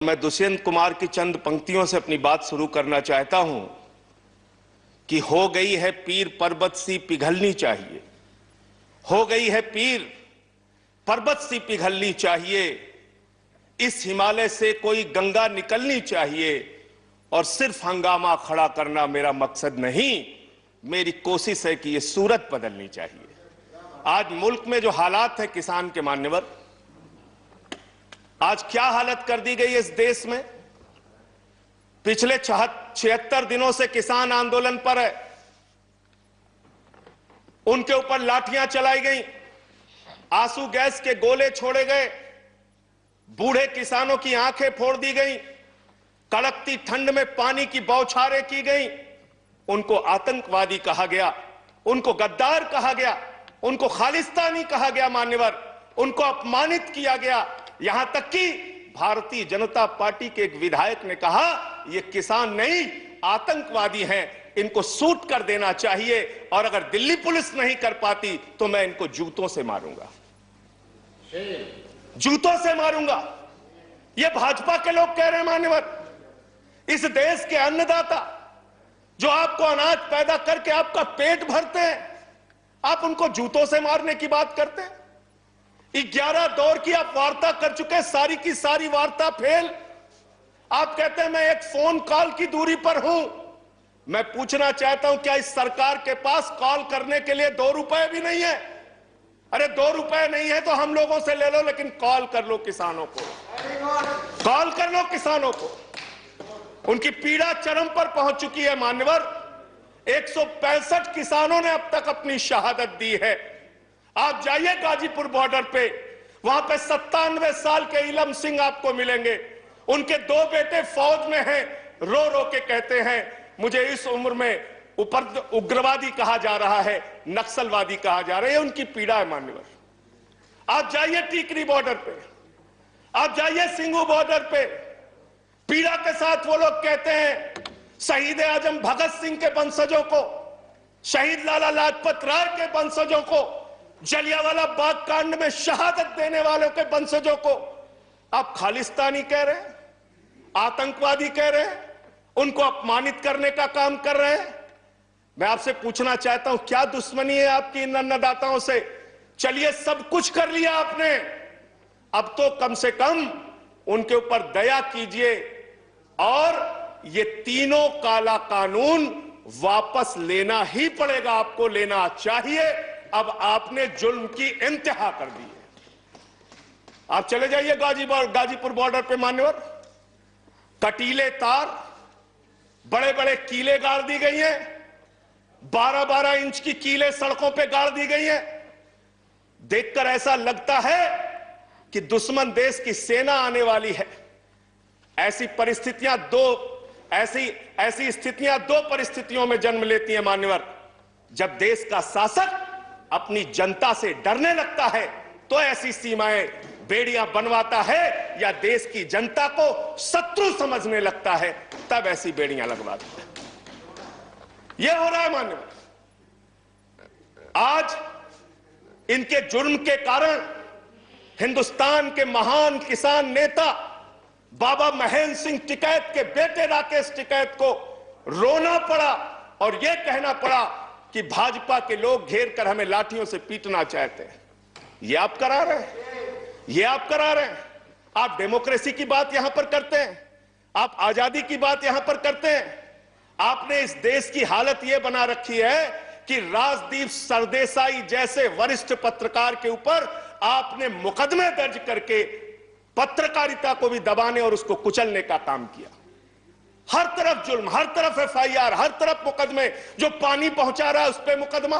मैं दुष्यंत कुमार की चंद पंक्तियों से अपनी बात शुरू करना चाहता हूं कि हो गई है पीर पर्वत सी पिघलनी चाहिए, हो गई है पीर पर्वत सी पिघलनी चाहिए, इस हिमालय से कोई गंगा निकलनी चाहिए और सिर्फ हंगामा खड़ा करना मेरा मकसद नहीं, मेरी कोशिश है कि यह सूरत बदलनी चाहिए। आज मुल्क में जो हालात है किसान के मान्यवर, आज क्या हालत कर दी गई है इस देश में। पिछले 76 दिनों से किसान आंदोलन पर है, उनके ऊपर लाठियां चलाई गई, आंसू गैस के गोले छोड़े गए, बूढ़े किसानों की आंखें फोड़ दी गई, कड़कती ठंड में पानी की बौछारें की गई, उनको आतंकवादी कहा गया, उनको गद्दार कहा गया, उनको खालिस्तानी कहा गया मान्यवर, उनको अपमानित किया गया। यहां तक कि भारतीय जनता पार्टी के एक विधायक ने कहा ये किसान नहीं आतंकवादी हैं, इनको शूट कर देना चाहिए और अगर दिल्ली पुलिस नहीं कर पाती तो मैं इनको जूतों से मारूंगा, जूतों से मारूंगा। ये भाजपा के लोग कह रहे हैं मान्यवर। इस देश के अन्नदाता जो आपको अनाज पैदा करके आपका पेट भरते हैं, आप उनको जूतों से मारने की बात करते हैं। 11 दौर की आप वार्ता कर चुके, सारी की सारी वार्ता फेल। आप कहते हैं मैं एक फोन कॉल की दूरी पर हूं। मैं पूछना चाहता हूं क्या इस सरकार के पास कॉल करने के लिए 2 रुपए भी नहीं है? अरे 2 रुपए नहीं है तो हम लोगों से ले लो, लेकिन कॉल कर लो किसानों को, कॉल कर लो किसानों को। उनकी पीड़ा चरम पर पहुंच चुकी है मान्यवर। 165 किसानों ने अब तक अपनी शहादत दी है। आप जाइए गाजीपुर बॉर्डर पे, वहां पे 97 साल के इलम सिंह आपको मिलेंगे। उनके 2 बेटे फौज में हैं, रो रो के कहते हैं मुझे इस उम्र में उग्रवादी कहा जा रहा है, नक्सलवादी कहा जा रहा है। उनकी पीड़ा है मान्यवर। आप जाइए टीकरी बॉर्डर पे, आप जाइए सिंगू बॉर्डर पे, पीड़ा के साथ वो लोग कहते हैं शहीद आजम भगत सिंह के वंशजों को, शहीद लाला लाजपत राय के वंशजों को, जलियांवाला बाग कांड में शहादत देने वालों के वंशजों को आप खालिस्तानी कह रहे हैं, आतंकवादी कह रहे हैं, उनको अपमानित करने का काम कर रहे हैं। मैं आपसे पूछना चाहता हूं क्या दुश्मनी है आपकी इन अन्नदाताओं से? चलिए सब कुछ कर लिया आपने, अब तो कम से कम उनके ऊपर दया कीजिए और ये तीनों काला कानून वापस लेना ही पड़ेगा, आपको लेना चाहिए। अब आपने जुल्म की इंतहा कर दी है। आप चले जाइए गाजीपुर बॉर्डर पे मान्यवर, कटीले तार, बड़े बड़े कीले गाड़ दी गई हैं, 12-12 इंच की कीले सड़कों पे गाड़ दी गई हैं। देखकर ऐसा लगता है कि दुश्मन देश की सेना आने वाली है। ऐसी स्थितियां दो परिस्थितियों में जन्म लेती हैं मान्यवर। जब देश का शासक अपनी जनता से डरने लगता है तो ऐसी सीमाएं बेड़ियां बनवाता है, या देश की जनता को शत्रु समझने लगता है तब ऐसी बेड़ियां लगवाता है। यह हो रहा है मान्यवर। आज इनके जुर्म के कारण हिंदुस्तान के महान किसान नेता बाबा महेंद्र सिंह टिकैत के बेटे राकेश टिकैत को रोना पड़ा और यह कहना पड़ा कि भाजपा के लोग घेर कर हमें लाठियों से पीटना चाहते हैं। यह आप करा रहे हैं, यह आप करा रहे हैं। आप डेमोक्रेसी की बात यहां पर करते हैं, आप आजादी की बात यहां पर करते हैं। आपने इस देश की हालत यह बना रखी है कि राजदीप सरदेसाई जैसे वरिष्ठ पत्रकार के ऊपर आपने मुकदमे दर्ज करके पत्रकारिता को भी दबाने और उसको कुचलने का काम किया। हर तरफ जुल्म, हर तरफ एफआईआर, हर तरफ मुकदमे। जो पानी पहुंचा रहा है उस पर मुकदमा,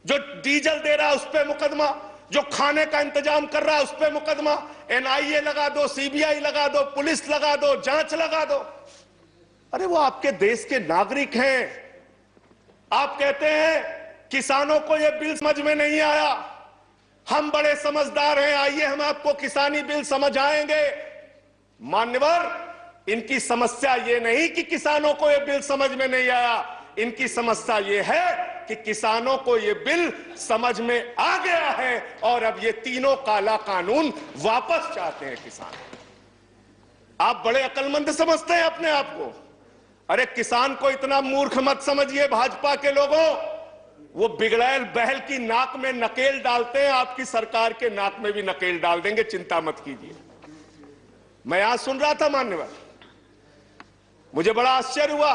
जो डीजल दे रहा है उस पर मुकदमा, जो खाने का इंतजाम कर रहा है उस पर मुकदमा। एनआईए लगा दो, सीबीआई लगा दो, पुलिस लगा दो, जांच लगा दो। अरे वो आपके देश के नागरिक हैं। आप कहते हैं किसानों को यह बिल समझ में नहीं आया, हम बड़े समझदार हैं, आइए हम आपको किसानी बिल समझाएंगे। मान्यवर, इनकी समस्या यह नहीं कि किसानों को यह बिल समझ में नहीं आया, इनकी समस्या यह है कि किसानों को यह बिल समझ में आ गया है और अब ये तीनों काला कानून वापस चाहते हैं किसान। आप बड़े अक्लमंद समझते हैं अपने आप को। अरे किसान को इतना मूर्ख मत समझिए भाजपा के लोगों, वो बिगड़ैल बैल की नाक में नकेल डालते हैं, आपकी सरकार के नाक में भी नकेल डाल देंगे, चिंता मत कीजिए। मैं यहां सुन रहा था मान्यवर, मुझे बड़ा आश्चर्य हुआ,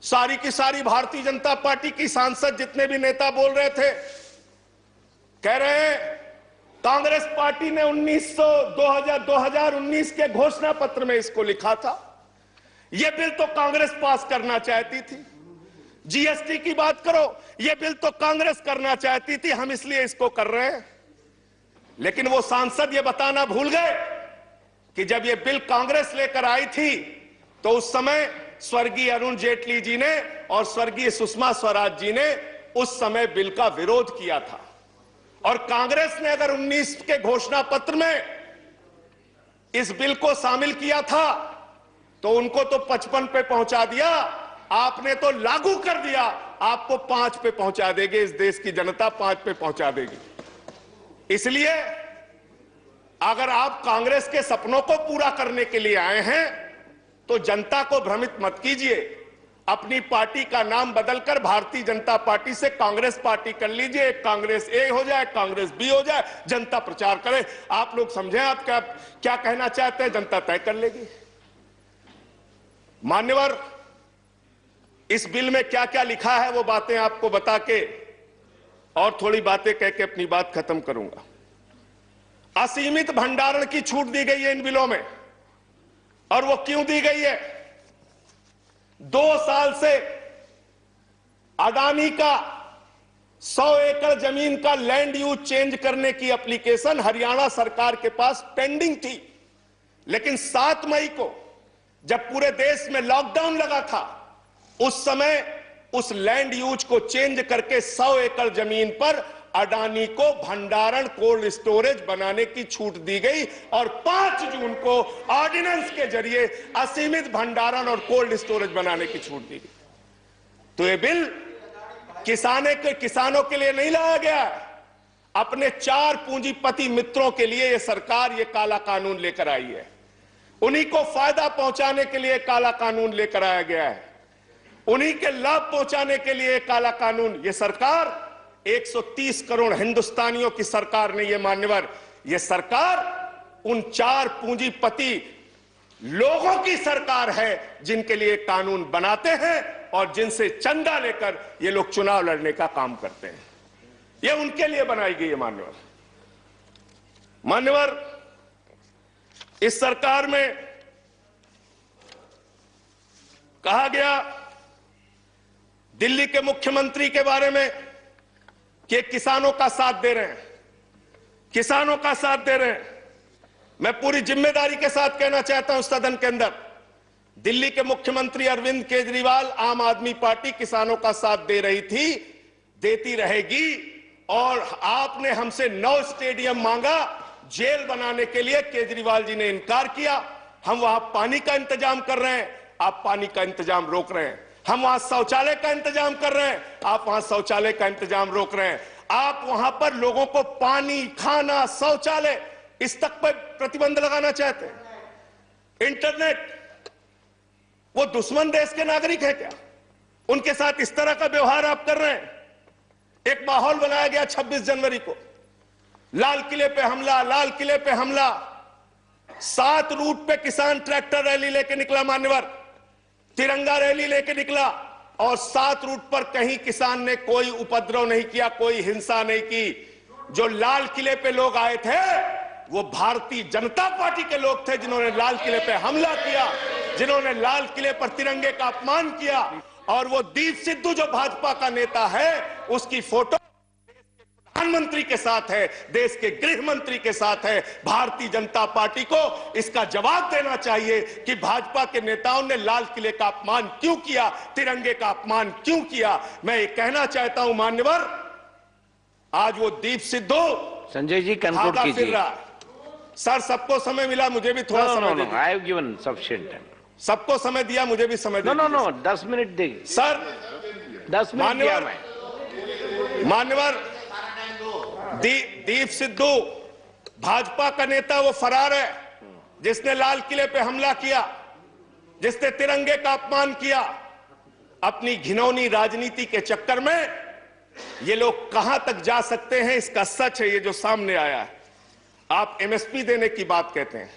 सारी की सारी भारतीय जनता पार्टी की सांसद जितने भी नेता बोल रहे थे, कह रहे हैं कांग्रेस पार्टी ने 2019 के घोषणा पत्र में इसको लिखा था, यह बिल तो कांग्रेस पास करना चाहती थी। जीएसटी की बात करो, यह बिल तो कांग्रेस करना चाहती थी, हम इसलिए इसको कर रहे हैं। लेकिन वो सांसद ये बताना भूल गए कि जब यह बिल कांग्रेस लेकर आई थी तो उस समय स्वर्गीय अरुण जेटली जी ने और स्वर्गीय सुषमा स्वराज जी ने उस समय बिल का विरोध किया था। और कांग्रेस ने अगर 19 के घोषणा पत्र में इस बिल को शामिल किया था तो उनको तो 55 पे पहुंचा दिया, आपने तो लागू कर दिया, आपको 5 पे पहुंचा देगी, इस देश की जनता 5 पे पहुंचा देगी। इसलिए अगर आप कांग्रेस के सपनों को पूरा करने के लिए आए हैं तो जनता को भ्रमित मत कीजिए, अपनी पार्टी का नाम बदलकर भारतीय जनता पार्टी से कांग्रेस पार्टी कर लीजिए, कांग्रेस ए हो जाए, कांग्रेस बी हो जाए, जनता प्रचार करे। आप लोग समझें आप क्या कहना चाहते हैं, जनता तय कर लेगी। मान्यवर, इस बिल में क्या क्या लिखा है वो बातें आपको बता के और थोड़ी बातें कह के अपनी बात खत्म करूंगा। असीमित भंडारण की छूट दी गई है इन बिलों में, और वो क्यों दी गई है? 2 साल से अडानी का 100 एकड़ जमीन का लैंड यूज चेंज करने की एप्लीकेशन हरियाणा सरकार के पास पेंडिंग थी, लेकिन 7 मई को जब पूरे देश में लॉकडाउन लगा था, उस समय उस लैंड यूज को चेंज करके 100 एकड़ जमीन पर अडानी को भंडारण कोल्ड स्टोरेज बनाने की छूट दी गई और 5 जून को ऑर्डिनेंस के जरिए असीमित भंडारण और कोल्ड स्टोरेज बनाने की छूट दी गई। तो ये बिल किसानों के लिए नहीं लाया गया, अपने 4 पूंजीपति मित्रों के लिए ये सरकार ये काला कानून लेकर आई है। उन्हीं को फायदा पहुंचाने के लिए काला कानून लेकर आया गया है, उन्हीं के लाभ पहुंचाने के लिए काला कानून। ये सरकार 130 करोड़ हिंदुस्तानियों की सरकार नहीं है मान्यवर, यह सरकार उन 4 पूंजीपति लोगों की सरकार है जिनके लिए कानून बनाते हैं और जिनसे चंदा लेकर ये लोग चुनाव लड़ने का काम करते हैं। यह उनके लिए बनाई गई है मान्यवर। मान्यवर, इस सरकार में कहा गया दिल्ली के मुख्यमंत्री के बारे में कि किसानों का साथ दे रहे हैं, किसानों का साथ दे रहे हैं। मैं पूरी जिम्मेदारी के साथ कहना चाहता हूं सदन के अंदर, दिल्ली के मुख्यमंत्री अरविंद केजरीवाल, आम आदमी पार्टी किसानों का साथ दे रही थी, देती रहेगी। और आपने हमसे 9 स्टेडियम मांगा जेल बनाने के लिए, केजरीवाल जी ने इनकार किया। हम वहां पानी का इंतजाम कर रहे हैं, आप पानी का इंतजाम रोक रहे हैं। हम वहां शौचालय का इंतजाम कर रहे हैं, आप वहां शौचालय का इंतजाम रोक रहे हैं। आप वहां पर लोगों को पानी, खाना, शौचालय इस तक पर प्रतिबंध लगाना चाहते हैं। इंटरनेट, वो दुश्मन देश के नागरिक है क्या? उनके साथ इस तरह का व्यवहार आप कर रहे हैं। एक माहौल बनाया गया 26 जनवरी को, लाल किले पे हमला, लाल किले पे हमला। 7 रूट पे किसान ट्रैक्टर रैली लेके निकला मान्यवर, तिरंगा रैली लेके निकला, और 7 रूट पर कहीं किसान ने कोई उपद्रव नहीं किया, कोई हिंसा नहीं की। जो लाल किले पे लोग आए थे वो भारतीय जनता पार्टी के लोग थे जिन्होंने लाल किले पे हमला किया, जिन्होंने लाल किले पर तिरंगे का अपमान किया। और वो दीप सिद्धू जो भाजपा का नेता है, उसकी फोटो प्रधानमंत्री के साथ है, देश के गृह मंत्री के साथ है। भारतीय जनता पार्टी को इसका जवाब देना चाहिए कि भाजपा के नेताओं ने लाल किले का अपमान क्यों किया, तिरंगे का अपमान क्यों किया। मैं ये कहना चाहता हूं मान्यवर, आज वो दीप सिद्धू संजय जी कंक्लूड कीजिए। सर, सबको समय मिला, मुझे भी थोड़ा समय दीजिए। I have given sufficient time. सबको समय दिया, मुझे भी समय दीजिए। नो 10 मिनट देंगे सर। 10 मिनट दिया मैं। मान्यवर, दीप सिद्धू भाजपा का नेता, वो फरार है। जिसने लाल किले पे हमला किया, जिसने तिरंगे का अपमान किया, अपनी घिनौनी राजनीति के चक्कर में ये लोग कहां तक जा सकते हैं, इसका सच है ये जो सामने आया है। आप एमएसपी देने की बात कहते हैं,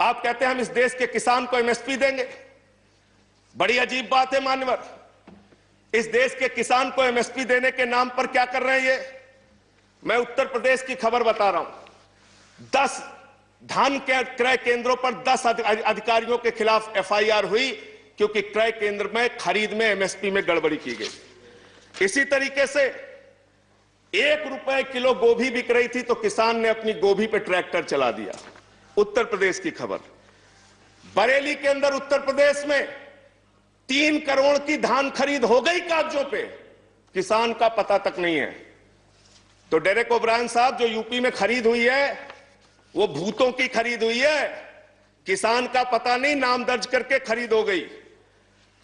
आप कहते हैं हम इस देश के किसान को एमएसपी देंगे। बड़ी अजीब बात है मान्यवर, इस देश के किसान को एमएसपी देने के नाम पर क्या कर रहे हैं ये? मैं उत्तर प्रदेश की खबर बता रहा हूं। 10 धान के क्रय केंद्रों पर 10 अधिकारियों के खिलाफ एफआईआर हुई क्योंकि क्रय केंद्र में खरीद में एमएसपी में गड़बड़ी की गई। इसी तरीके से 1 रुपए किलो गोभी बिक रही थी तो किसान ने अपनी गोभी पे ट्रैक्टर चला दिया। उत्तर प्रदेश की खबर। बरेली के अंदर उत्तर प्रदेश में 3 करोड़ की धान खरीद हो गई कागजों पे, किसान का पता तक नहीं है। तो डेरेक ओब्रायन साहब, जो यूपी में खरीद हुई है वो भूतों की खरीद हुई है, किसान का पता नहीं, नाम दर्ज करके खरीद हो गई।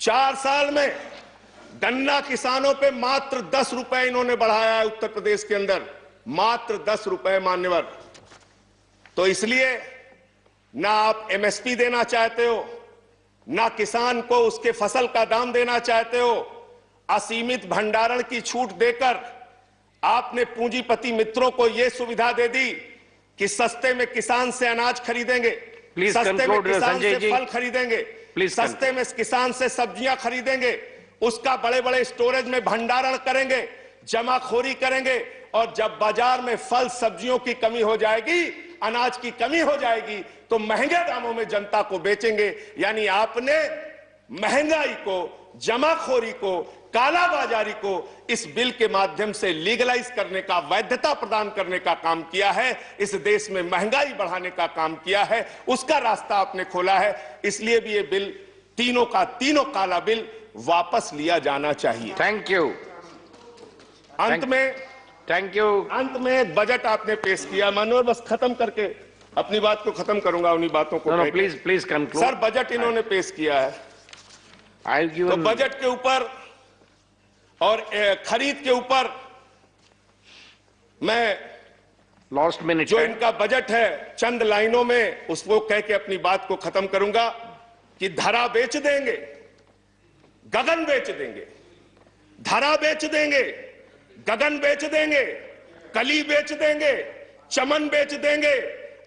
4 साल में गन्ना किसानों पे मात्र 10 रुपए इन्होंने बढ़ाया है उत्तर प्रदेश के अंदर, मात्र 10 रुपए मान्यवर। तो इसलिए ना आप एमएसपी देना चाहते हो, ना किसान को उसके फसल का दाम देना चाहते हो। असीमित भंडारण की छूट देकर आपने पूंजीपति मित्रों को यह सुविधा दे दी कि सस्ते में किसान से अनाज खरीदेंगे, सस्ते में किसान से फल खरीदेंगे, सस्ते में किसान से सब्जियां खरीदेंगे, उसका बड़े बड़े स्टोरेज में भंडारण करेंगे, जमाखोरी करेंगे, और जब बाजार में फल सब्जियों की कमी हो जाएगी, अनाज की कमी हो जाएगी, तो महंगे दामों में जनता को बेचेंगे। यानी आपने महंगाई को, जमाखोरी को, कालाबाजारी को इस बिल के माध्यम से लीगलाइज करने का, वैधता प्रदान करने का काम किया है। इस देश में महंगाई बढ़ाने का काम किया है, उसका रास्ता आपने खोला है। इसलिए भी ये बिल तीनों का तीनों काला बिल वापस लिया जाना चाहिए। Thank you. अंत में बजट आपने पेश किया माननीय, बस खत्म करके अपनी बात को खत्म करूंगा, उन्हीं बातों को। Please conclude. सर, बजट इन्होंने पेश किया है, तो बजट के ऊपर और खरीद के ऊपर मैं लास्ट मिनट जो इनका बजट है चंद लाइनों में उसको कह के अपनी बात को खत्म करूंगा कि धरा बेच देंगे, गगन बेच देंगे, धरा बेच देंगे, गगन बेच देंगे, कली बेच देंगे, चमन बेच देंगे।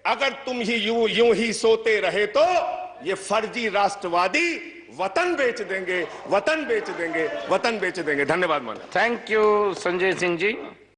अगर तुम ही यूं ही सोते रहे तो ये फर्जी राष्ट्रवादी वतन बेच देंगे, वतन बेच देंगे, वतन बेच देंगे। धन्यवाद माननीय। Thank you Sanjay Singh ji.